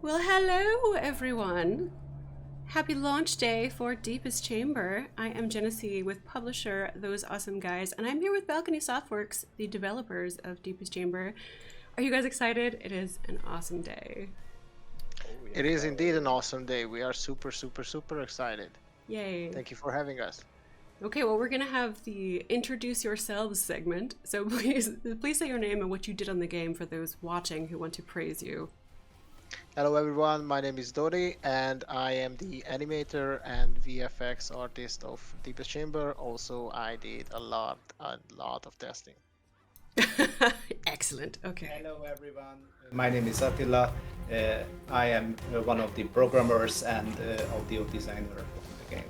Well, hello everyone. Happy launch day for Deepest Chamber. I am Genesee with publisher Those Awesome Guys, and I'm here with Balcony Softworks, the developers of Deepest Chamber. Are you guys excited? It is an awesome day. It is indeed an awesome day. We are super, super, super excited. Yay. Thank you for having us. Okay, well, we're going to have the introduce yourselves segment. So please say your name and what you did on the game for those watching who want to praise you. Hello, everyone. My name is Dori, and I am the animator and VFX artist of Deepest Chamber. Also, I did a lot of testing. Excellent. Okay. Hello everyone, my name is Attila. I am one of the programmers and audio designer of the game.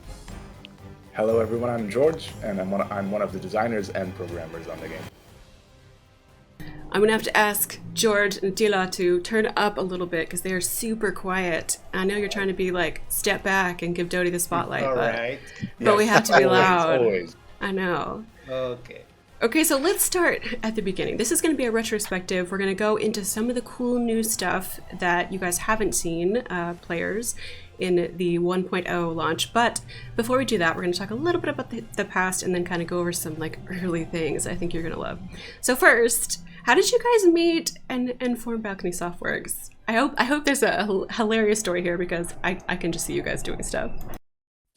Hello everyone, I'm George, and I'm one of the designers and programmers on the game. I'm gonna have to ask George and Attila to turn up a little bit because they are super quiet. I know you're trying to be like step back and give Dodie the spotlight, All but right. we have to be loud. Always. I know. Okay. Okay, so let's start at the beginning. This is going to be a retrospective. We're going to go into some of the cool new stuff that you guys haven't seen, players, in the 1.0 launch. But before we do that, we're going to talk a little bit about the past and then kind of go over some like early things I think you're going to love. So first, how did you guys meet and form Balcony Softworks? I hope there's a hilarious story here because I can just see you guys doing stuff.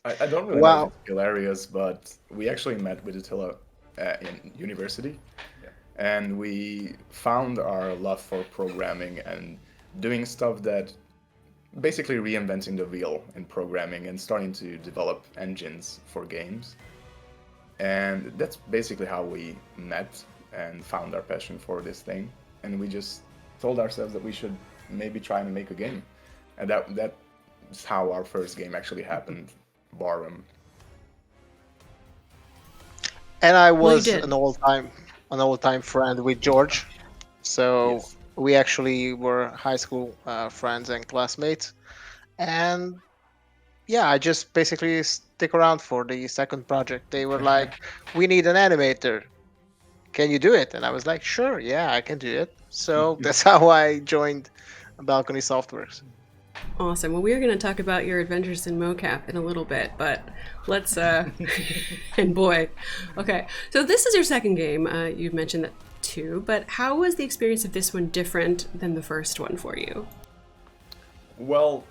I don't really know if it's hilarious, but we actually met with Attila in university, and we found our love for programming and doing stuff that basically reinventing the wheel in programming and starting to develop engines for games. And that's basically how we met and found our passion for this thing. And we just told ourselves that we should maybe try and make a game. And that's how our first game actually happened, Barroom. And I Well, you was did. an old-time friend with George, so Yes. we actually were high school friends and classmates. And yeah, I just basically stick around for the second project. They were like, "We need an animator. Can you do it?" And I was like, "Sure, yeah, I can do it." So that's how I joined Balcony Softworks. Awesome. Well, we're going to talk about your adventures in mocap in a little bit, but let's and boy, okay. So this is your second game. You've mentioned that too, but how was the experience of this one different than the first one for you? Well,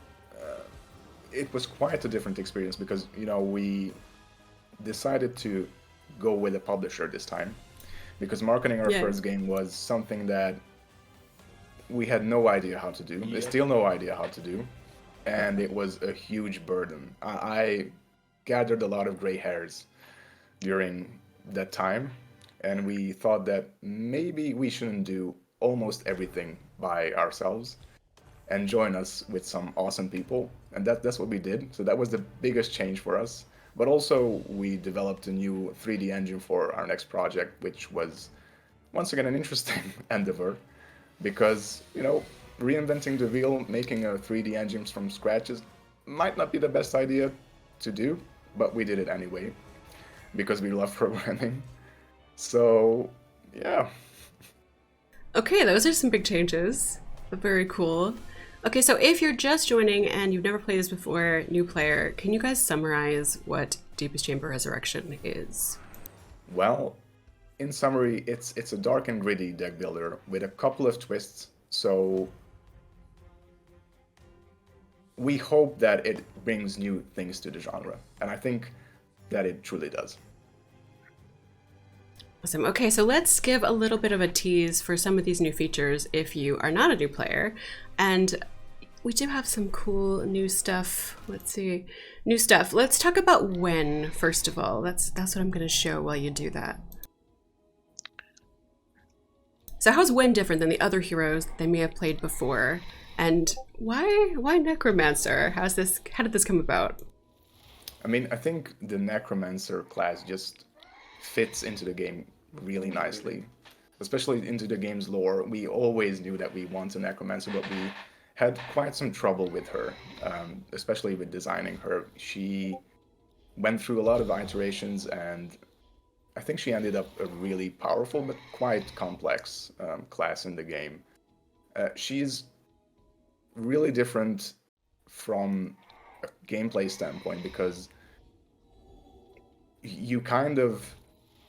it was quite a different experience because, we decided to go with a publisher this time because marketing our Yeah. first game was something that we had no idea how to do. There's still no idea how to do, and it was a huge burden. I gathered a lot of gray hairs during that time, and we thought that maybe we shouldn't do almost everything by ourselves and join us with some awesome people, and that's what we did. So that was the biggest change for us. But also we developed a new 3D engine for our next project, which was once again an interesting endeavor because reinventing the wheel, making a 3D engine from scratch might not be the best idea to do, but we did it anyway because we love programming. So yeah. Okay, those are some big changes. Very cool. Okay, so if you're just joining and you've never played this before, new player, can you guys summarize what Deepest Chamber Resurrection is? Well, in summary, it's a dark and gritty deck builder with a couple of twists. So we hope that it brings new things to the genre, and I think that it truly does. Awesome. Okay, so let's give a little bit of a tease for some of these new features if you are not a new player. And we do have some cool new stuff. Let's see. New stuff. Let's talk about when, first of all. That's what I'm going to show while you do that. So how's Wen different than the other heroes they may have played before? And why Necromancer? How did this come about? I mean, I think the Necromancer class just fits into the game really nicely, especially into the game's lore. We always knew that we want a Necromancer, but we had quite some trouble with her, especially with designing her. She went through a lot of iterations, and I think she ended up a really powerful but quite complex class in the game. She's really different from a gameplay standpoint because you kind of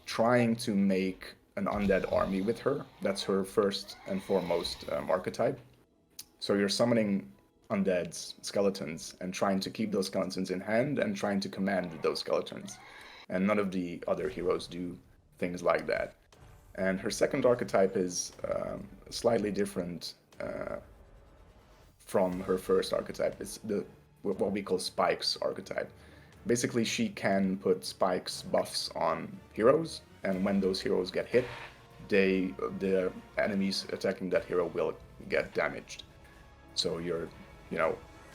trying to make an undead army with her. That's her first and foremost archetype. So you're summoning undeads, skeletons, and trying to keep those skeletons in hand and trying to command those skeletons. And none of the other heroes do things like that. And her second archetype is slightly different from her first archetype. It's what we call Spikes archetype. Basically, she can put Spikes buffs on heroes, and when those heroes get hit, the enemies attacking that hero will get damaged. So you're,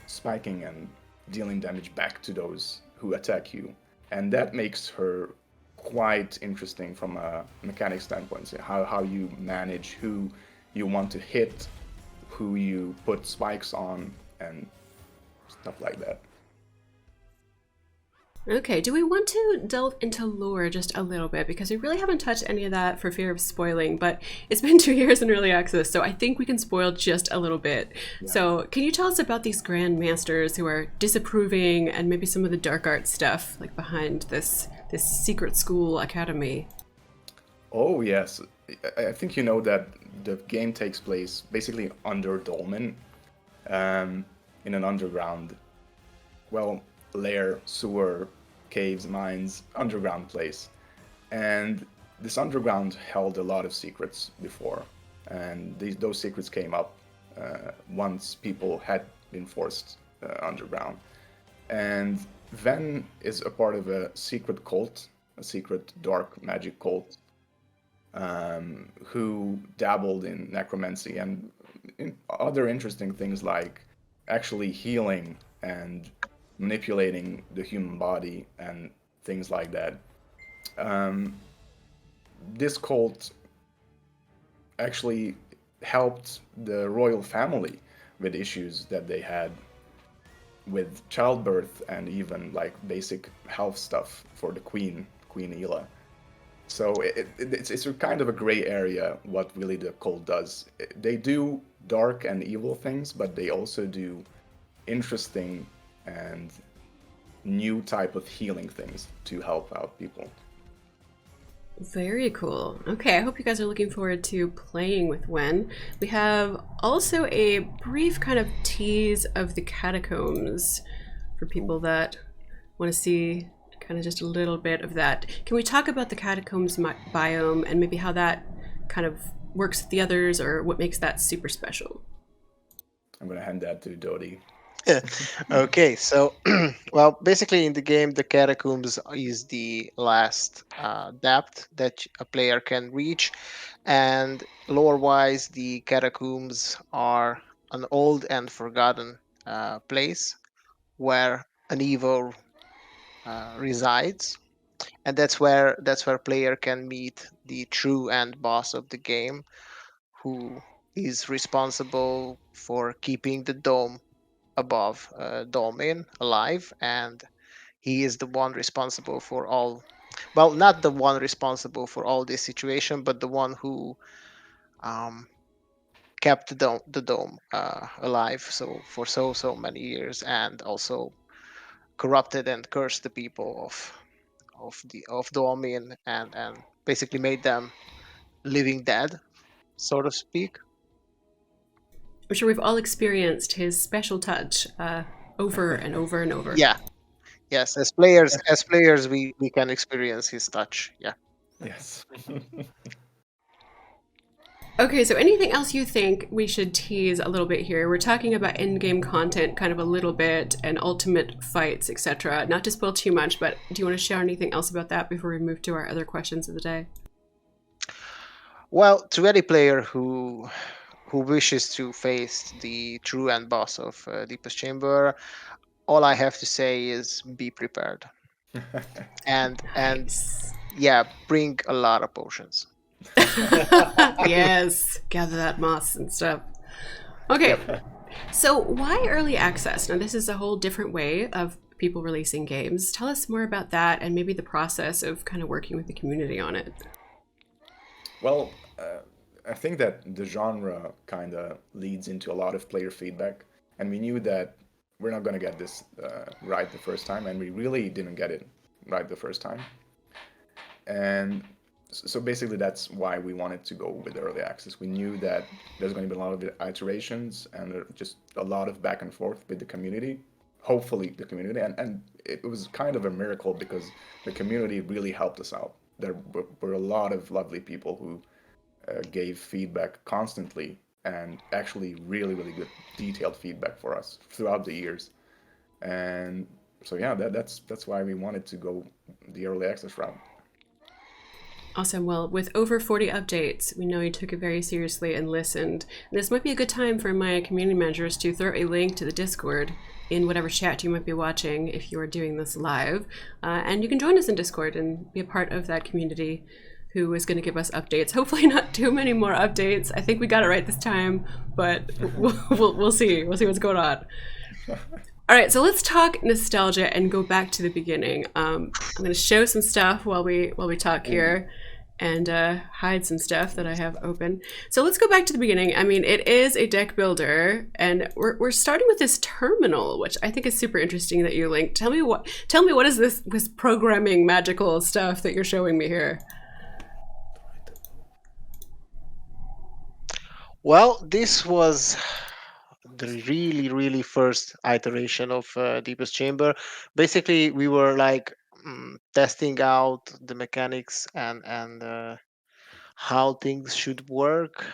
spiking and dealing damage back to those who attack you. And that makes her quite interesting from a mechanic standpoint. So how you manage who you want to hit, who you put spikes on, and stuff like that. Okay, do we want to delve into lore just a little bit? Because we really haven't touched any of that for fear of spoiling, but it's been 2 years in early access, so I think we can spoil just a little bit. Yeah. So can you tell us about these Grand Masters who are disapproving and maybe some of the dark art stuff like behind this secret school academy? Oh, yes. I think you know that the game takes place basically under Dolmen, in an underground, lair, sewer, caves, mines, underground place. And this underground held a lot of secrets before, and those secrets came up once people had been forced underground. And Ven is a part of a secret cult, a secret dark magic cult, who dabbled in necromancy and in other interesting things like actually healing and manipulating the human body and things like that. This cult actually helped the royal family with issues that they had with childbirth and even like basic health stuff for the Queen Ela. So it's a kind of a gray area what really the cult does. They do dark and evil things, but they also do interesting and new type of healing things to help out people. Very cool. Okay, I hope you guys are looking forward to playing with Wen. We have also a brief kind of tease of the catacombs for people that want to see kind of just a little bit of that. Can we talk about the catacombs biome and maybe how that kind of works with the others or what makes that super special? I'm going to hand that to Dodi. Okay, so basically in the game, the catacombs is the last depth that a player can reach, and lore-wise, the catacombs are an old and forgotten place where an evil resides, and that's where player can meet the true end boss of the game, who is responsible for keeping the dome above Dolmen alive, and he is the one responsible for all, not the one responsible for all this situation, but the one who kept the dome alive for so many years, and also corrupted and cursed the people of Dolmen, and basically made them living dead, so to speak. I'm sure we've all experienced his special touch over and over and over. Yeah. Yes, as players, we can experience his touch. Yeah. Yes. Okay, so anything else you think we should tease a little bit here? We're talking about in-game content kind of a little bit and ultimate fights, etc. Not to spoil too much, but do you want to share anything else about that before we move to our other questions of the day? Well, to any player who wishes to face the true end boss of Deepest Chamber, all I have to say is be prepared. and yeah, bring a lot of potions. Yes, gather that moss and stuff. Okay, so why early access? Now this is a whole different way of people releasing games. Tell us more about that and maybe the process of kind of working with the community on it. Well, I think that the genre kind of leads into a lot of player feedback. and we knew that we're not going to get this right the first time, and we really didn't get it right the first time. And so basically that's why we wanted to go with early access. We knew that there's going to be a lot of iterations and just a lot of back and forth with the community, hopefully the community, and it was kind of a miracle because the community really helped us out. There were a lot of lovely people who gave feedback constantly, and actually really good detailed feedback for us throughout the years. And so yeah, that's why we wanted to go the early access route. Awesome. Well, with over 40 updates, we know you took it very seriously and listened. This might be a good time for my community managers to throw a link to the Discord in whatever chat you might be watching if you are doing this live. And you can join us in Discord and be a part of that community who is going to give us updates. Hopefully not too many more updates. I think we got it right this time, but we'll see. We'll see what's going on. All right, so let's talk nostalgia and go back to the beginning. I'm going to show some stuff while we talk here, and hide some stuff that I have open. So let's go back to the beginning. I mean, it is a deck builder, and we're starting with this terminal, which I think is super interesting that you linked. Tell me what is this programming magical stuff that you're showing me here? Well, this was the really first iteration of Deepest Chamber. Basically, we were like testing out the mechanics and how things should work.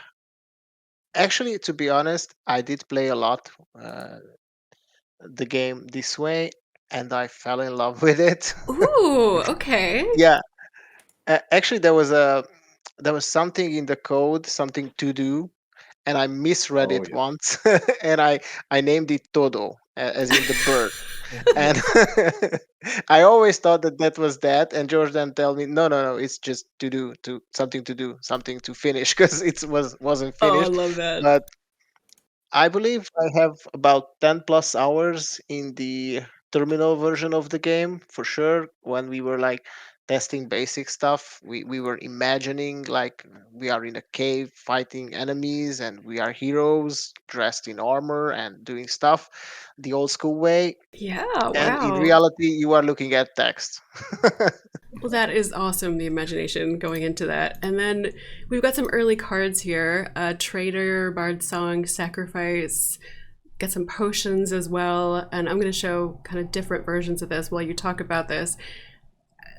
Actually, to be honest, I did play a lot the game this way, and I fell in love with it. Ooh, okay. Yeah, actually, there was something in the code, something to do, and I misread Oh, it yeah. once, and I named it Todo, as in the bird. And I always thought that was that, and George then tell me, no, it's just to do something to finish because wasn't Oh, I finished. love that. But I believe I have about 10 plus hours in the terminal version of the game for sure. When we were like testing basic stuff, we were imagining like we are in a cave fighting enemies and we are heroes dressed in armor and doing stuff the old school way. Yeah, And in wow. reality, you are looking at text. Well, that is awesome, the imagination going into that. And then we've got some early cards here. Traitor, Bard Song, Sacrifice. Got some potions as well. And I'm going to show kind of different versions of this while you talk about this.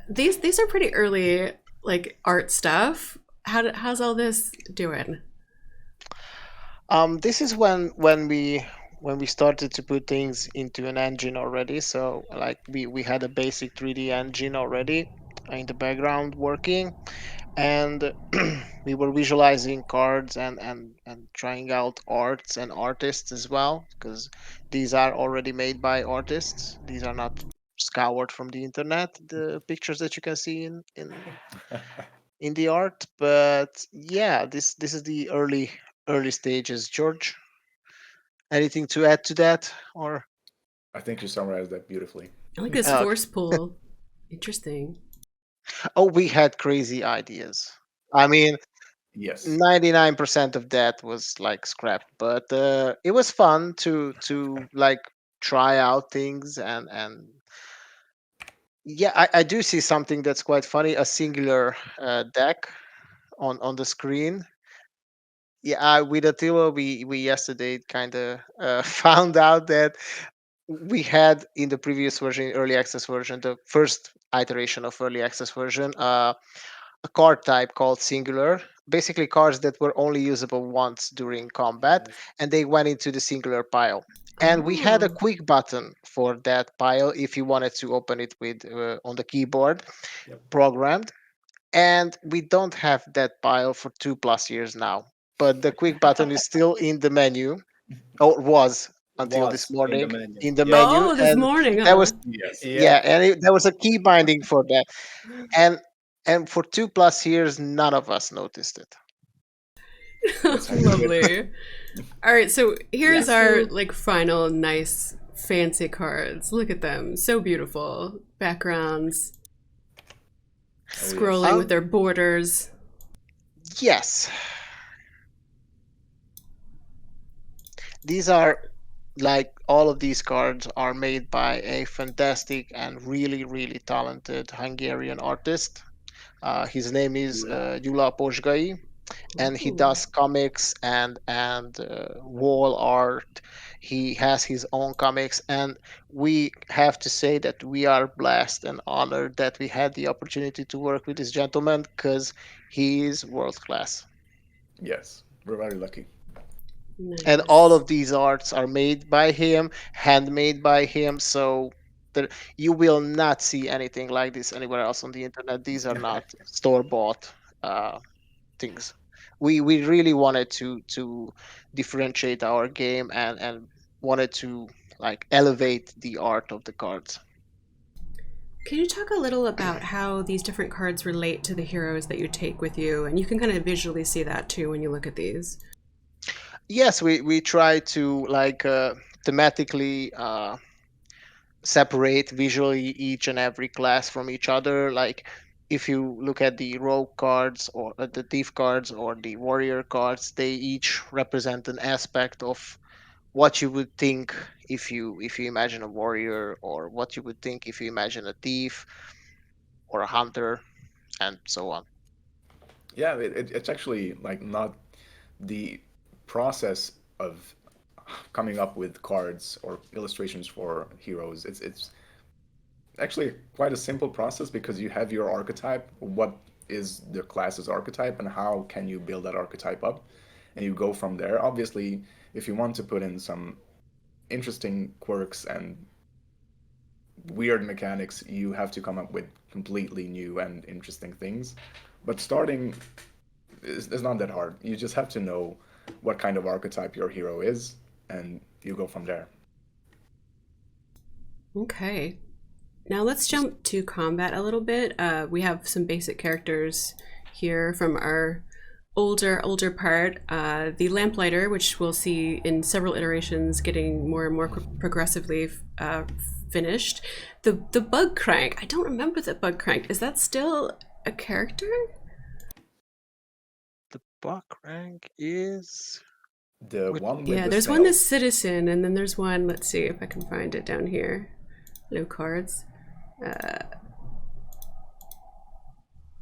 These are pretty early, like, art stuff. How's all this doing? This is when we started to put things into an engine already. So like we had a basic 3D engine already in the background working, and we were visualizing cards and trying out arts and artists as well, because these are already made by artists. These are not scoured from the internet, the pictures that you can see in the art. But yeah, this is the early stages. George, anything to add to that? Or I think you summarized that beautifully. I like this Okay. force pull. Interesting. Oh, we had crazy ideas. I mean, Yes. 99% of that was like scrapped, but it was fun to like try out things and yeah, I do see something that's quite funny, a singular deck on the screen. Yeah, with Attila, we yesterday kind of found out that we had in the previous version, early access version, the first iteration of early access version, a card type called singular. Basically, cards that were only usable once during combat, and they went into the singular pile. And we had a Oh. quick button for that pile if you wanted to open it with on the keyboard, Yep. programmed. And we don't have that pile for 2+ years now. But the quick button is still in the menu, or was until this Was in the morning menu. in the Yeah. menu, Oh, this and morning, that huh? was Yes. yeah, and there was a key binding for that, and for 2+ years, none of us noticed it. That's how you do it. Lovely. All right, so here's Yeah, our so- like final nice fancy cards. Look at them, so beautiful. Backgrounds, yes. scrolling with their borders. Yes, these are like all of these cards are made by a fantastic and really, really talented Hungarian artist. His name is Gyula Pozsgai, and he Ooh. does comics and wall art. He has his own comics, and we have to say that we are blessed and honored that we had the opportunity to work with this gentleman because he is world class. Yes, we're very lucky. And all Nice. of these arts are made by him, handmade by him, so that you will not see anything like this anywhere else on the internet. These are not store bought things. We really wanted to differentiate our game and wanted to like elevate the art of the cards. Can you talk a little about how these different cards relate to the heroes that you take with you? And you can kind of visually see that too when you look at these. Yes, we try to like thematically separate visually each and every class from each other. Like if you look at the rogue cards or the thief cards or the warrior cards, they each represent an aspect of what you would think if you imagine a warrior, or what you would think if you imagine a thief or a hunter, and so on. Yeah, it's actually like not the process of coming up with cards or illustrations for heroes. It's actually quite a simple process because you have your archetype, what is the class's archetype, and how can you build that archetype up, and you go from there. Obviously, if you want to put in some interesting quirks and weird mechanics, you have to come up with completely new and interesting things. But starting is not that hard. You just have to know what kind of archetype your hero is, and you go from there. Okay. Now let's jump to combat a little bit. We have some basic characters here from our older part. The Lamplighter, which we'll see in several iterations getting more and more progressively finished. The Bug Crank. I don't remember the Bug Crank. Is that still a character? The buck rank is The one with Yeah, the there's one spell. that's Citizen, and then there's one, let's see if I can find it down here. No cards.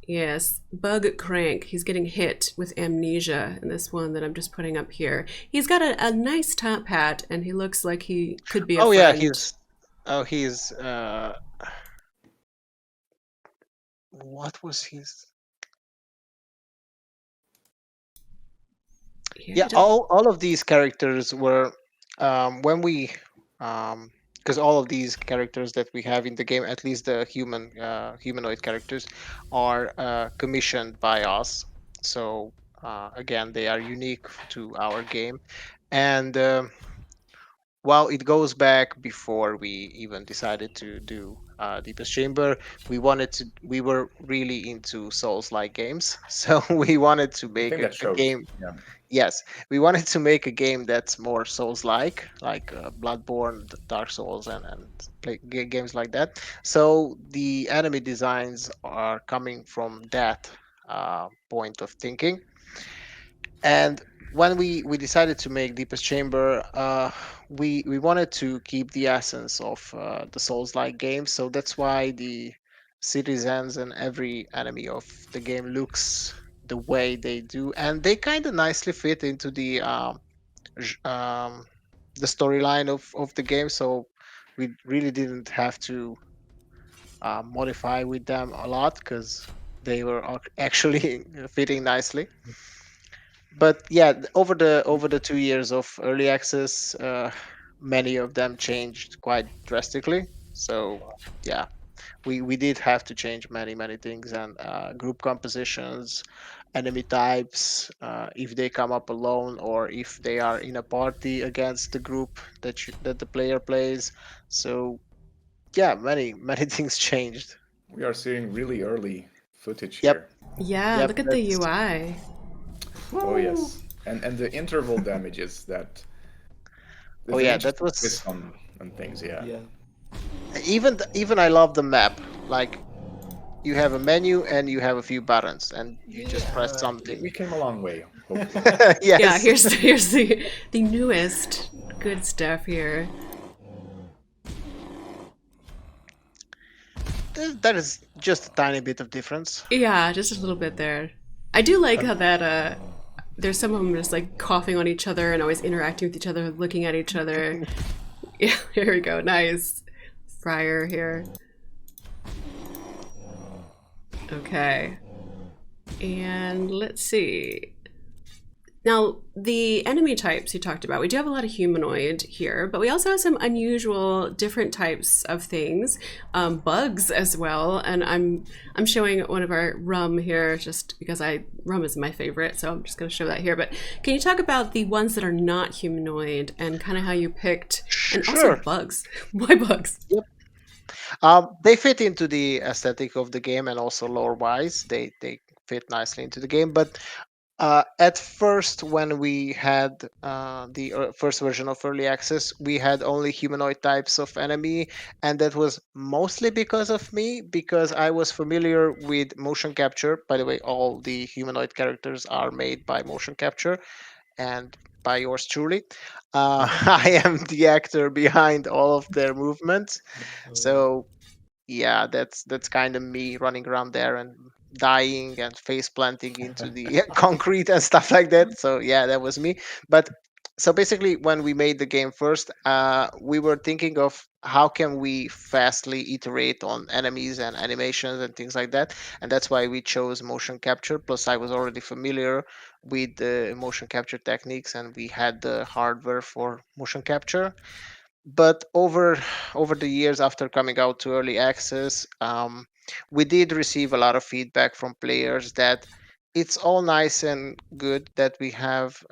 Yes, Bug Crank. He's getting hit with amnesia in this one that I'm just putting up here. He's got a nice top hat, and he looks like he could be a oh yeah friend. he's what was his Yeah, yeah, all of these characters were when we because all of these characters that we have in the game, at least the humanoid characters, are commissioned by us. So again, they are unique to our game, and while it goes back before we even decided to do Deepest Chamber, we were really into Souls-like games, so we wanted to I make think that a shows. game. Yeah. Yes, we wanted to make a game that's more Souls-like, like Bloodborne, Dark Souls, and games like that. So the enemy designs are coming from that point of thinking. And when we decided to make Deepest Chamber, we wanted to keep the essence of the Souls-like game. So that's why the citizens and every enemy of the game looks the way they do, and they kind of nicely fit into j- um, the storyline of the game. So we really didn't have to modify with them a lot because they were actually fitting nicely. But yeah, over the 2 years of early access, many of them changed quite drastically. So yeah, we did have to change many things, and group compositions, enemy types, if they come up alone or if they are in a party against the group that the player plays. So yeah, many things changed. We are seeing really early footage Yep, here. yeah. yep. Look at the That's UI. Oh yes, and the interval damages that oh there's an yeah, that interesting was twist on things. Yeah. Yeah. even I love the map. Like you have a menu and you have a few buttons and you just press Yeah. We something. came a long way. hopefully. Yes. Yeah, here's the newest good stuff here. That is just a tiny bit of difference. Yeah, just a little bit there. I do like how that there's some of them just like coughing on each other and always interacting with each other, looking at each other. Yeah, here we go. Nice. Friar here. Okay. And let's see. Now, the enemy types you talked about, we do have a lot of humanoid here, but we also have some unusual, different types of things, bugs as well. And I'm showing one of our rum here, just because rum is my favorite, so I'm just going to show that here. But can you talk about the ones that are not humanoid and kind of how you picked, and also Sure. bugs? Why bugs? They fit into the aesthetic of the game, and also lore-wise, they fit nicely into the game. But at first, when we had the first version of early access, we had only humanoid types of enemy, and that was mostly because of me, because I was familiar with motion capture. By the way, all the humanoid characters are made by motion capture, and by yours truly. I am the actor behind all of their movements, so yeah, that's kind of me running around there and dying and face planting into the concrete and stuff like that. So yeah, that was me. But so basically, when we made the game first, we were thinking of how can we fastly iterate on enemies and animations and things like that, and that's why we chose motion capture. Plus, I was already familiar with the motion capture techniques, and we had the hardware for motion capture. But over the years, after coming out to early access, we did receive a lot of feedback from players that it's all nice and good that we have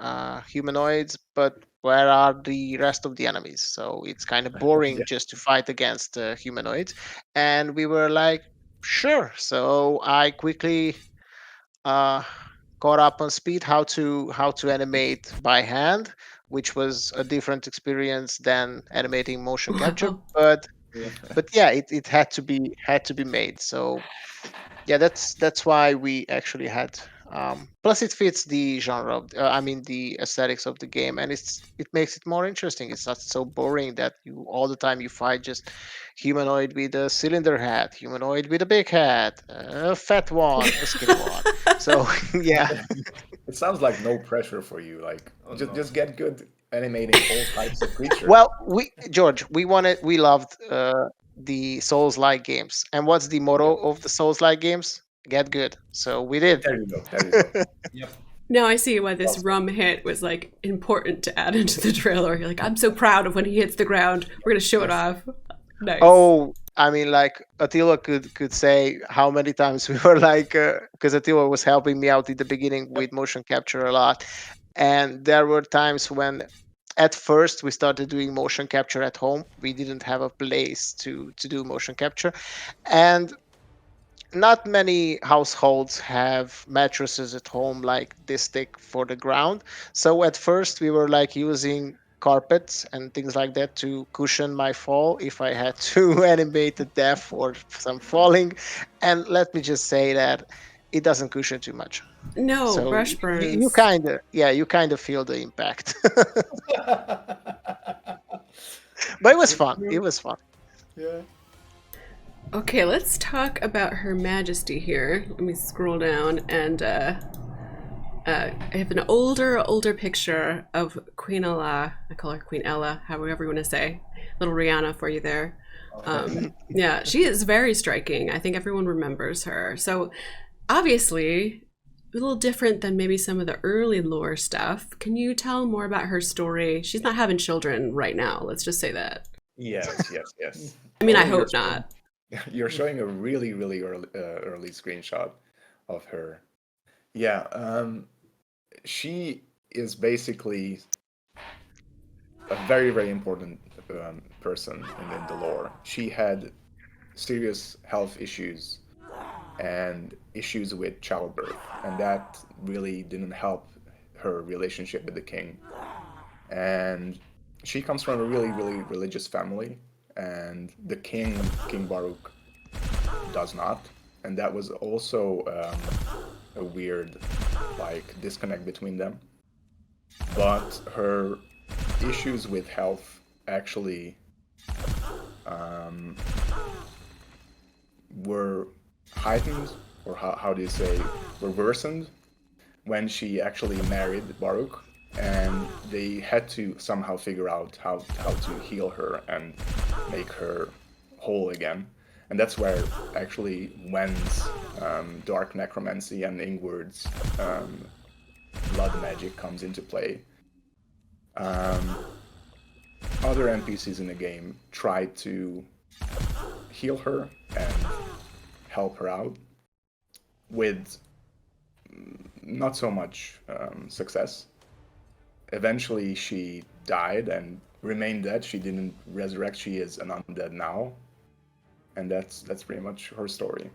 humanoids, but where are the rest of the enemies? So it's kind of boring Yeah. just to fight against humanoids. And we were like, sure. So I quickly uh, caught up on speed how to animate by hand, which was a different experience than animating motion capture. Wow. But yeah, it had to be made. So yeah, that's why we actually had. Plus, it fits the genre of, I mean, the aesthetics of the game, and it makes it more interesting. It's not so boring that you all the time you fight just humanoid with a cylinder hat, humanoid with a big hat, a fat one, a skinny one. So yeah, It sounds like no pressure for you. Like Oh, just no. just get good animating all types of creatures. well, we loved the Souls-like games, and what's the motto of the Souls-like games? Get good. So we did. There you go. There you go. Yep. Now I see why this Awesome. rum hit was like important to add into the trailer. You're like, I'm so proud of when he hits the ground. We're gonna show it off. Nice. Oh, I mean, like Attila could say how many times we were like, because Attila was helping me out in the beginning with motion capture a lot, and there were times when, at first, we started doing motion capture at home. We didn't have a place to do motion capture, and not many households have mattresses at home like this thick for the ground. So at first we were like using carpets and things like that to cushion my fall if I had to animate a death or some falling. And let me just say that it doesn't cushion too much. No, So brush you burns. kind of feel the impact. But it was fun. It was fun. Yeah. Okay, let's talk about Her Majesty here. Let me scroll down, and I have an older picture of Queen Ella. I call her Queen Ella, however you want to say. Little Rihanna for you there. Yeah, she is very striking. I think everyone remembers her. So obviously, a little different than maybe some of the early lore stuff. Can you tell more about her story? She's not having children right now. Let's just say that. Yes, yes, yes. I mean, I Oh, hope you're not. You're showing a really, really early screenshot of her. Yeah, she is basically a very, very important person in the lore. She had serious health issues and issues with childbirth, and that really didn't help her relationship with the king. And she comes from a really, really religious family, and the king, King Baruch, does not. And that was also a weird like disconnect between them. But her issues with health actually were heightened, or how do you say, were worsened when she actually married Baruch, and they had to somehow figure out how to heal her and make her whole again. And that's where actually Wen's dark necromancy and Ingward's blood magic comes into play. Other NPCs in the game tried to heal her and help her out with not so much success. Eventually, she died and remained dead. She didn't resurrect. She is an undead now, and that's pretty much her story.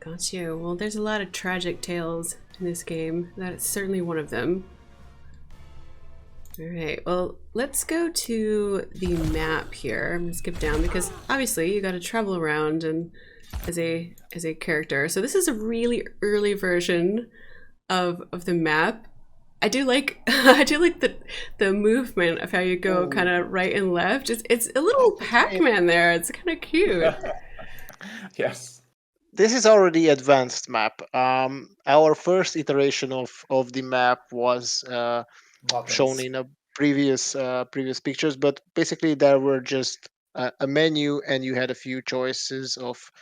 Got you. Well, there's a lot of tragic tales in this game. That is certainly one of them. All right, well, let's go to the map here. I'm gonna skip down because obviously you got to travel around and as a character. So this is a really early version of the map. I do like the movement of how you go kind of right and left. It's a little Pac-Man there. It's kind of cute. Yes. This is already advanced map. Our first iteration of the map was shown in a previous pictures, but basically there were just a menu, and you had a few choices of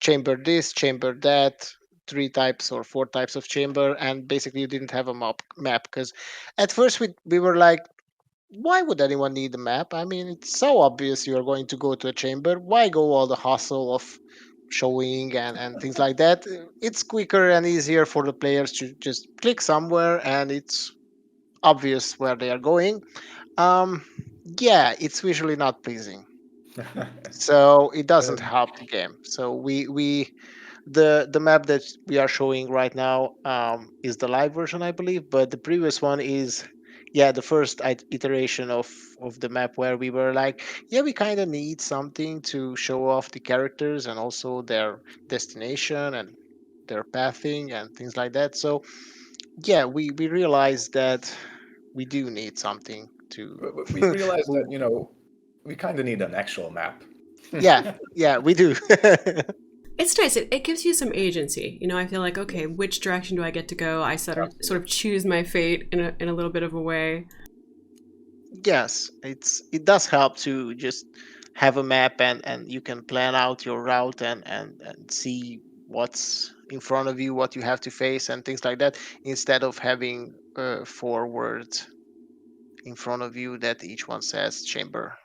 chamber this, chamber that, 3 types or 4 types of chamber, and basically you didn't have a map because at first we were like, why would anyone need a map? I mean, it's so obvious you are going to go to a chamber. Why go all the hassle of showing and things like that? It's quicker and easier for the players to just click somewhere and it's obvious where they are going. Um, yeah, it's visually not pleasing, so it doesn't help the game. So the map that we are showing right now is the live version, I believe, but the previous one is, yeah, the first iteration of the map, where we were like, yeah, we kind of need something to show off the characters and also their destination and their pathing and things like that. So yeah, we realized that we do need something to We realized move. that we kind of need an actual map. Yeah, we do. It's nice. It gives you some agency. I feel like, okay, which direction do I get to go? I sort of choose my fate in a little bit of a way. Yes, it does help to just have a map, and you can plan out your route and see what's in front of you, what you have to face, and things like that, instead of having 4 words in front of you that each one says chamber.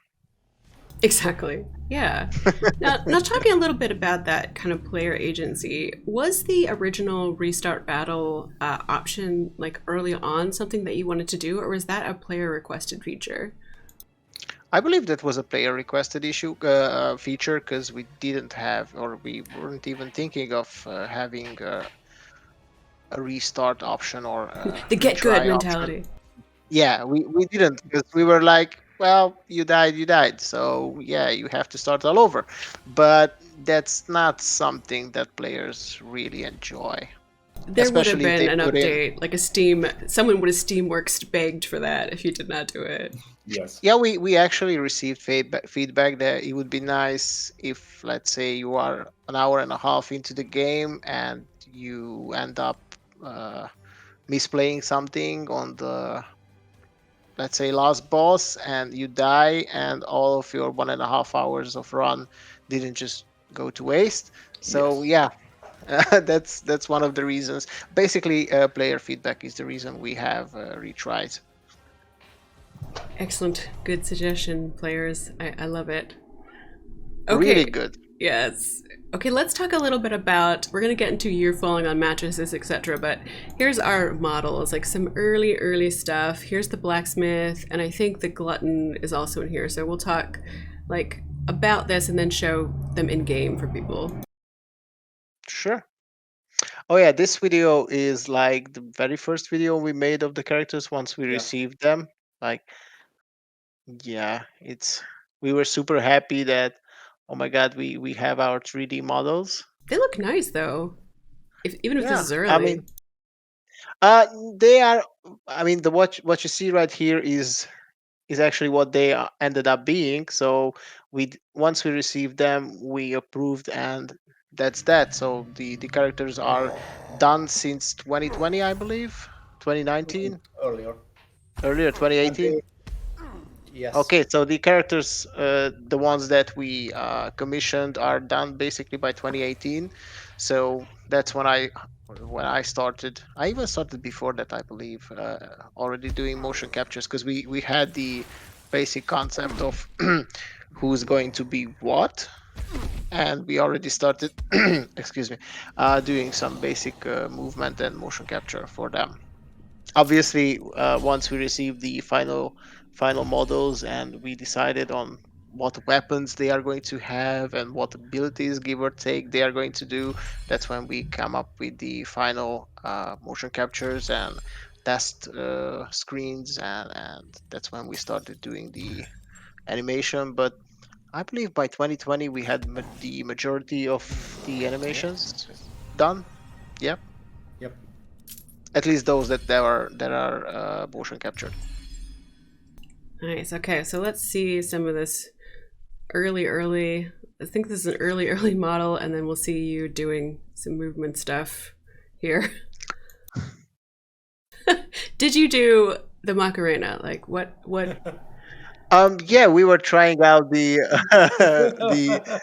Exactly. Yeah. Now talking a little bit about that kind of player agency, was the original restart battle option like early on something that you wanted to do, or was that a player requested feature? I believe that was a player requested feature, because we didn't have, or we weren't even thinking of having a restart option or a The get good retry option. mentality. Yeah, we didn't, because we were like, well, you died, so yeah, you have to start all over. But that's not something that players really enjoy. There would have Especially if been they an put in. update, like someone would have Steamworks begged for that if you did not do it. Yes. Yeah, we actually received feedback that it would be nice if, let's say, you are an hour and a half into the game and you end up misplaying something on the, let's say, last boss, and you die, and all of your 1.5 hours of run didn't just go to waste. So Yes. yeah, that's one of the reasons. Basically, player feedback is the reason we have retries. Excellent. Good suggestion, players. I love it. Really good. Yes. Okay, let's talk a little bit about, we're going to get into you're falling on mattresses, etc. But here's our models, like some early stuff. Here's the blacksmith, and I think the glutton is also in here. So we'll talk like about this and then show them in game for people. Sure. Oh yeah, this video is like the very first video we made of the characters once we received them. Like, yeah, we were super happy that, oh my god, we have our 3D models. They look nice though. Even if this Yeah, is early. I mean, they are. I mean, the what you see right here is actually what they ended up being. So once we received them, we approved, and that's that. So the characters are done since 2020, I believe, 2019, Earlier. earlier And 2018. yes. Okay, so the characters, the ones that we commissioned, are done basically by 2018. So that's when I started. I even started before that, I believe, already doing motion captures, because we had the basic concept of who's going to be what, and we already started, excuse me, doing some basic movement and motion capture for them. Obviously, once we received the final models and we decided on what weapons they are going to have and what abilities, give or take, they are going to do, that's when we come up with the final motion captures and test screens, and that's when we started doing the animation. But I believe by 2020 we had the majority of the animations done. Yep, Yep. at least those that are motion captured. Nice. Okay, so let's see some of this early. I think this is an early model, and then we'll see you doing some movement stuff here. Did you do the Macarena? Like what? Yeah, we were trying out the the.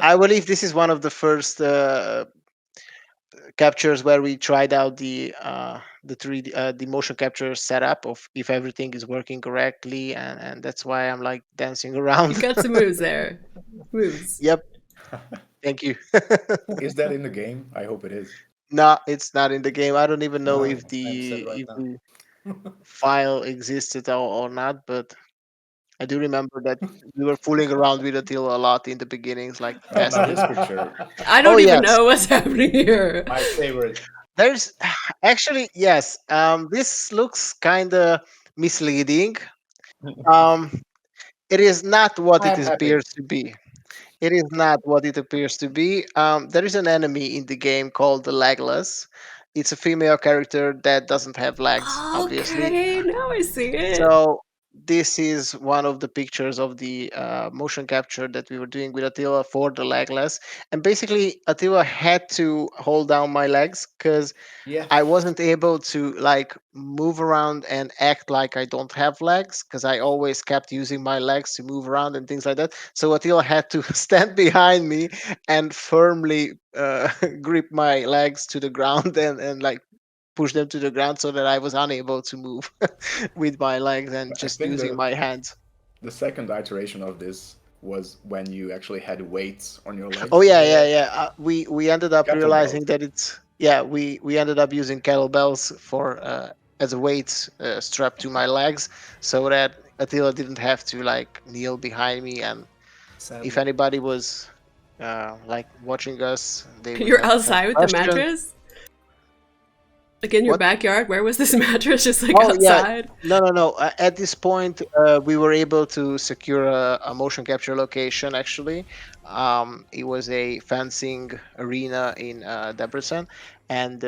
I believe this is one of the first captures where we tried out the 3D the motion capture setup of if everything is working correctly, and that's why I'm like dancing You around. got some moves there. Moves. Yep, thank you. Is that in the game? I hope it is. No, it's not in the game. I don't even know No, if I'm sad the right if now. the file existed or not, but I do remember that we were fooling around with Attila a lot in the beginnings, like Now testing. this picture, I Oh don't even yes, know what's happening here. My favorite. there's actually yes. This looks kind of misleading. Um, it is not what I it am happy. appears to be. It is not what it appears to be. There is an enemy in the game called the Legless. It's a female character that doesn't have legs, obviously. Okay, now I see it. So this is one of the pictures of the motion capture that we were doing with Attila for the legless. And basically, Attila had to hold down my legs because Yeah. I wasn't able to like move around and act like I don't have legs, because I always kept using my legs to move around and things like that. So Attila had to stand behind me and firmly grip my legs to the ground and like push them to the ground so that I was unable to move with my legs and I just think using my hands. the second iteration of this was when you actually had weights on your Oh legs. yeah, yeah, Yeah. yeah. We ended up Kettlebells. realizing that it's yeah we ended up using kettlebells for as a weight strapped to my legs, so that Attila didn't have to like kneel behind me, and if Sadly. anybody was like watching us, they would You're have outside with the questions. mattress? Like in your What? backyard? Where was this mattress? Just like Oh yeah, outside? no. At this point, we were able to secure a motion capture location. Actually, it was a fencing arena in Debrecen, and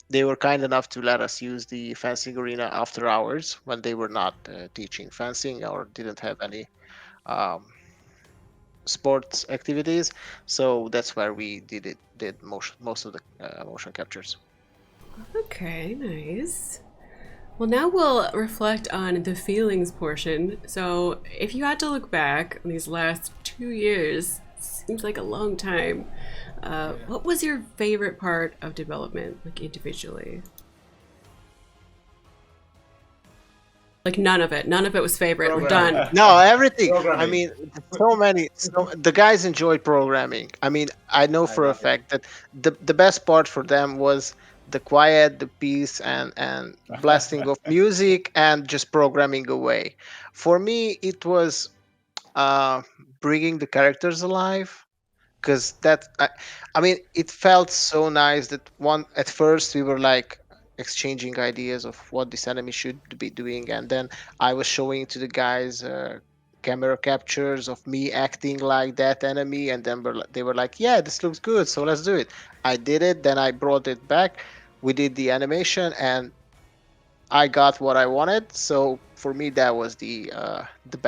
they were kind enough to let us use the fencing arena after hours when they were not teaching fencing or didn't have any um, sports activities. So that's where we did most of the motion captures. Okay, nice. Well, now we'll reflect on the feelings portion. So, if you had to look back on these last 2 years, seems like a long time. What was your favorite part of development, like individually? Like none of it. None of it was favorite. We're Programming. done. No, everything. I Programming. mean, so many. So the guys enjoyed programming. I mean, I know I for a love it. fact that the best part for them was the quiet, the peace, and blasting of music and just programming away. For me, it was uh, bringing the characters alive, because I mean, it felt so nice that one at first we were like exchanging ideas of what this enemy should be doing, and then I was showing to the guys camera captures of me acting like that enemy, and then they were like, yeah, this looks good, so let's do it. I did it, then I brought it back, we did the animation, and I got what I wanted. So for me, that was the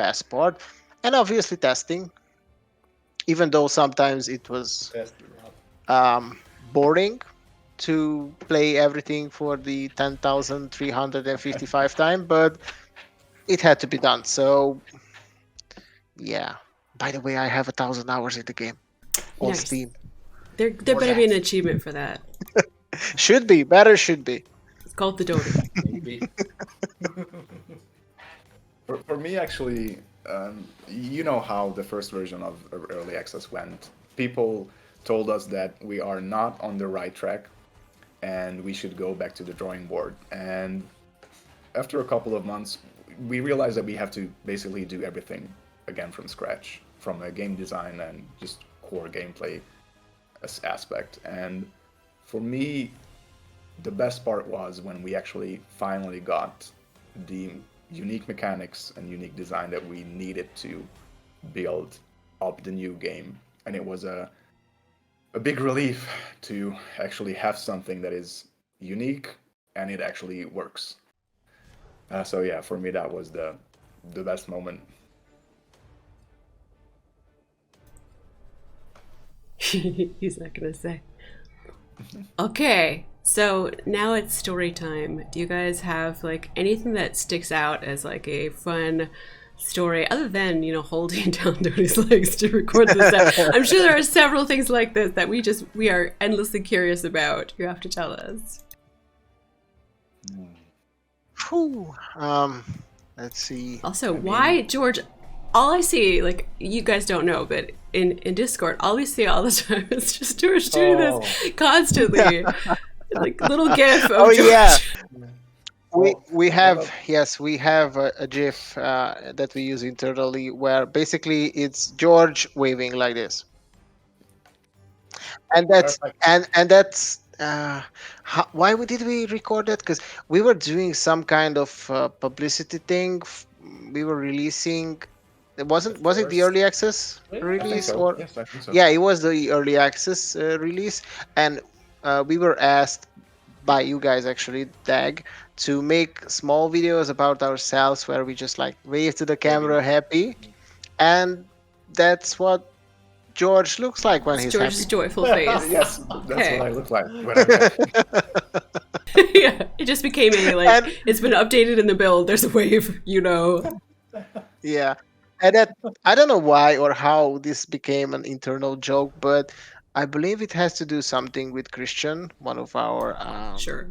best part. And obviously testing, even though sometimes it was Test a lot. boring to play everything for the 10,355 time, but it had to be done. So yeah. By the way, I have 1,000 hours in the game on Nice. Steam. There better be an achievement for that. Should be better. Should be. It's called the Dota. Maybe. For me, actually, you know how the first version of early access went. People told us that we are not on the right track, and we should go back to the drawing board. And after a couple of months, we realized that we have to basically do everything again from scratch, from a game design and just core gameplay aspect. And for me, the best part was when we actually finally got the unique mechanics and unique design that we needed to build up the new game. And it was a big relief to actually have something that is unique and it actually works. So yeah, for me that was the best moment. He's not gonna say. Okay, so now it's story time. Do you guys have like anything that sticks out as like a fun story other than, you know, holding down Tony's legs to record this stuff? I'm sure there are several things like this that we are endlessly curious about. You have to tell us. Whew. Let's see. Also, why, George? All I see, like, you guys don't know, but in Discord, all we see all the time is just George doing this constantly. Like, little gif of Oh George. yeah. We have we have a GIF that we use internally where basically it's George waving like this, and that's Perfect. and that's why did we record that? Because we were doing some kind of publicity thing. We were releasing. Was it the first- early access Yeah, I think I think release so. or Yes, I think so. yeah, it was the early access release, and we were asked by you guys actually, Dag, to make small videos about ourselves where we just like wave to the camera happy, and that's what George looks like when It's he's George's happy. joyful face. Yes, that's Okay. what I look like when I'm happy. Yeah, it just became a, like, And- it's been updated in the build. There's a wave, you know. Yeah, and that I don't know why or how this became an internal joke, but I believe it has to do something with Christian, one of our Sure.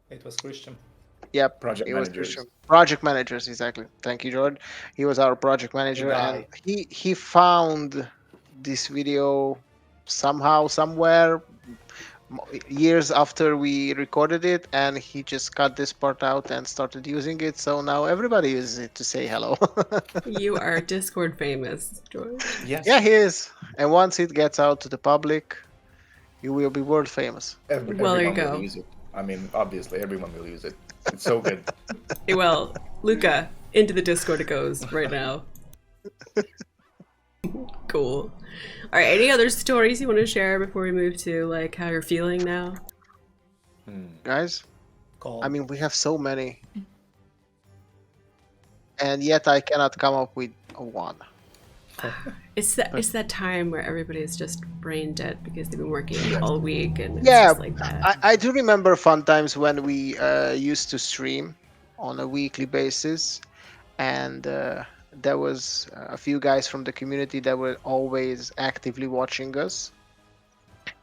It was Christian. Yep, Project it was managers. Christian. Project managers, exactly. Thank you, George. He was our project manager, and guy. he found this video somehow, somewhere, years after we recorded it, and he just cut this part out and started using it. So now everybody uses it to say hello. You are Discord famous, George. Yes. Yeah, he is. And once it gets out to the public, you will be world famous. Well, there you Everyone go. will use it. I mean, obviously, everyone will use it. It's so good. Hey, well, Luca, into the Discord it goes right now. Cool. All right, any other stories you want to share before we move to like how you're feeling now? Guys, Call. I mean, we have so many. And yet I cannot come up with a one. It's that time where everybody's just brain dead because they've been working all week and it's Yeah, just like that. I do remember fun times when we used to stream on a weekly basis, and there was a few guys from the community that were always actively watching us,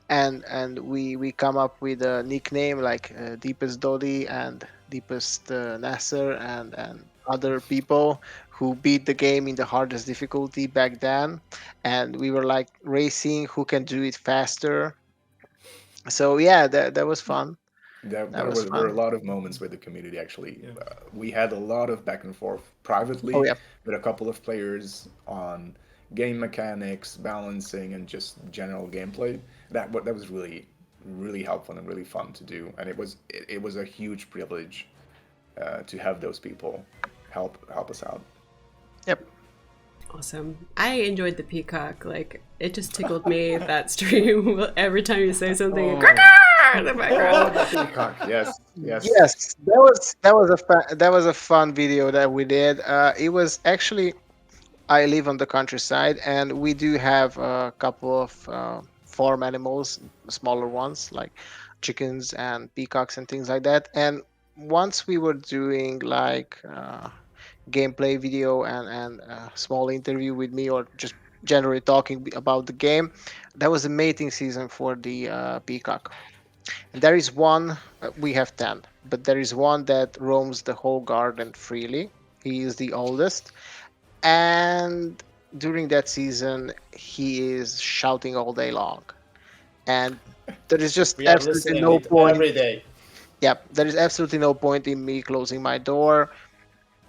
and we come up with a nickname like Deepest Dodi and Deepest Nasser and other people who beat the game in the hardest difficulty back then, and we were like racing who can do it faster. So yeah, that was fun. There was were a fun. lot of moments with the community, actually. We had a lot of back and forth privately Oh, yeah. with a couple of players on game mechanics, balancing, and just general gameplay. That was really, really helpful and really fun to do. And it was a huge privilege to have those people help us out. Yep. Awesome. I enjoyed the peacock. Like, it just tickled me, that stream. Every time you say something, in the background. Oh, the peacock. Yes, yes. Yes, that was a fun video that we did. It was actually, I live on the countryside, and we do have a couple of farm animals, smaller ones like chickens and peacocks and things like that. And once we were doing like gameplay video and a small interview with me, or just generally talking about the game, that was the mating season for the peacock. And there is one, we have 10, but there is one that roams the whole garden freely. He is the oldest, and during that season he is shouting all day long, and there is just We are absolutely listening no it point. every day. Yep, there is absolutely no point in me closing my door.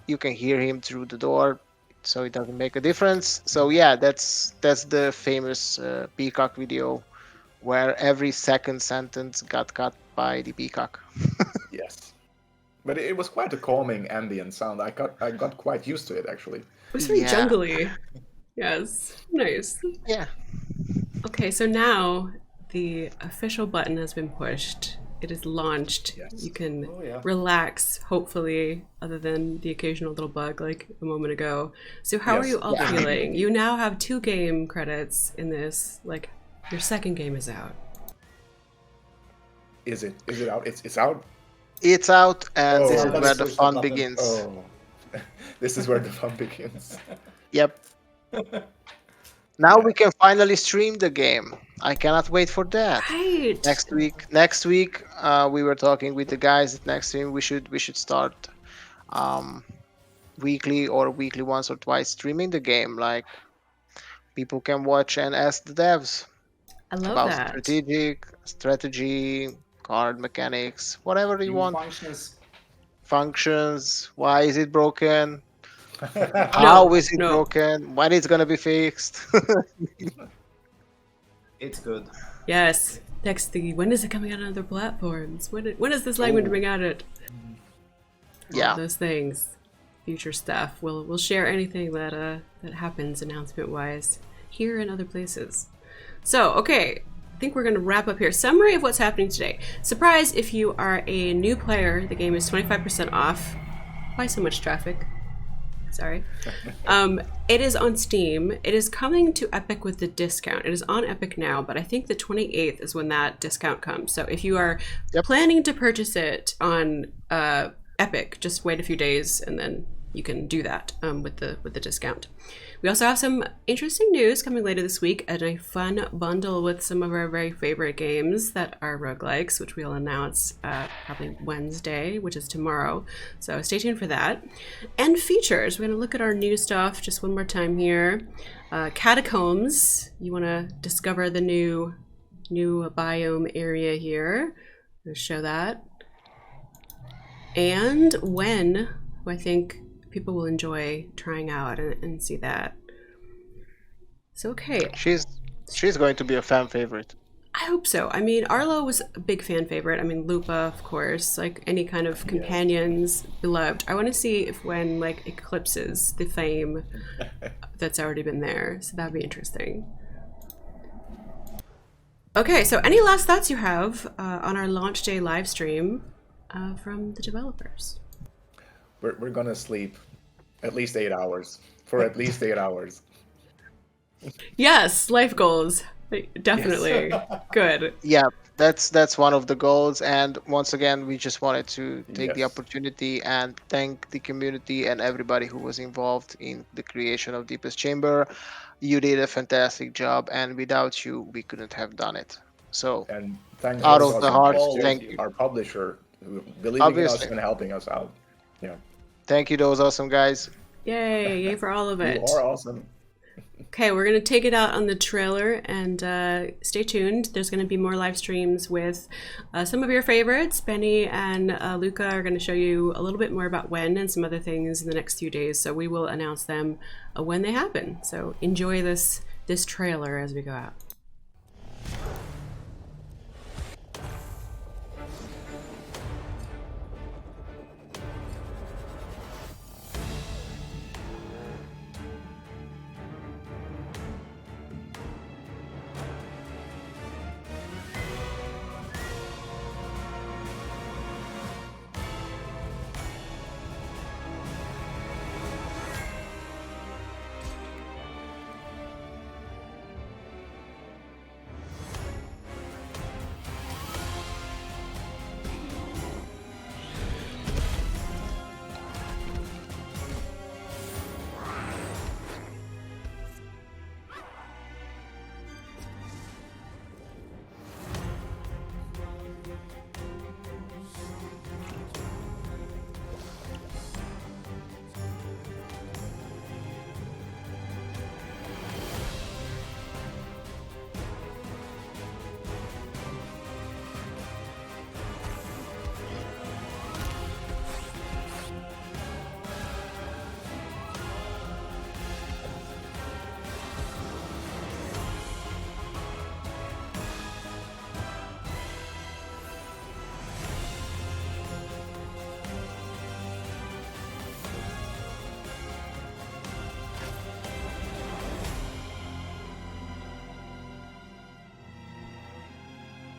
You can hear him through the door, so it doesn't make a difference. So yeah, that's the famous peacock video where every second sentence got cut by the peacock. Yes. But it was quite a calming ambient sound. I got quite used to it actually. It was very Yeah. jungly. Yes. Nice. Yeah. Okay, so now the official button has been pushed. It is launched. Yes. You can Oh, yeah. relax, hopefully, other than the occasional little bug like a moment ago. So how are Yes. you all Yeah. feeling? You now have 2 game credits in this. Like, your second game is out. Is it out? It's out. It's out, and this Oh. is Let's where the push the fun button. begins. Oh. This is where the fun begins. Yep. Now we can finally stream the game. I cannot wait for that. Right. Next week, we were talking with the guys at Nextstream. We should start weekly or weekly once or twice streaming the game. Like, people can watch and ask the devs I love about that. strategy, card mechanics, whatever you New want. functions. Why is it broken? How is it no. broken? When it's gonna be fixed? It's good. Yes. Next thing, when is it coming out on other platforms? When is this language being added? All Yeah. those things. Future stuff. We'll share anything that happens announcement wise here and other places. So, okay, I think we're gonna wrap up here. Summary of what's happening today. Surprise, if you are a new player, the game is 25% off. Why so much traffic? Sorry. It is on Steam. It is coming to Epic with the discount. It is on Epic now, but I think the 28th is when that discount comes. So if you are planning to purchase it on Epic, just wait a few days and then you can do that with the discount. We also have some interesting news coming later this week and a fun bundle with some of our very favorite games that are roguelikes, which we'll announce probably Wednesday, which is tomorrow. So stay tuned for that. And features. We're going to look at our new stuff just one more time here. Catacombs. You want to discover the new biome area here. I'll show that. And when, I think people will enjoy trying out and see that. So, okay. She's going to be a fan favorite. I hope so. I mean, Arlo was a big fan favorite. I mean, Lupa, of course, like any kind of companions, beloved. I want to see if when like eclipses the fame that's already been there. So that'd be interesting. Okay, so any last thoughts you have on our launch day live stream from the developers? We're gonna sleep at least 8 hours. For at least 8 hours. Yes, life goals. Definitely. Yes. Good. Yeah, that's one of the goals. And once again, we just wanted to take the Yes. opportunity and thank the community and everybody who was involved in the creation of Deepest Chamber. You did a fantastic job, and without you, we couldn't have done it. So And thanks Out also of the to heart, thank you. our publisher who believing in us Obviously. and helping us out. Yeah. thank you, those awesome guys. Yay, yay for all of You it. are awesome. Okay, we're going to take it out on the trailer and stay tuned. There's going to be more live streams with some of your favorites. Benny and Luca are going to show you a little bit more about when and some other things in the next few days. So we will announce them when they happen. So enjoy this trailer as we go out.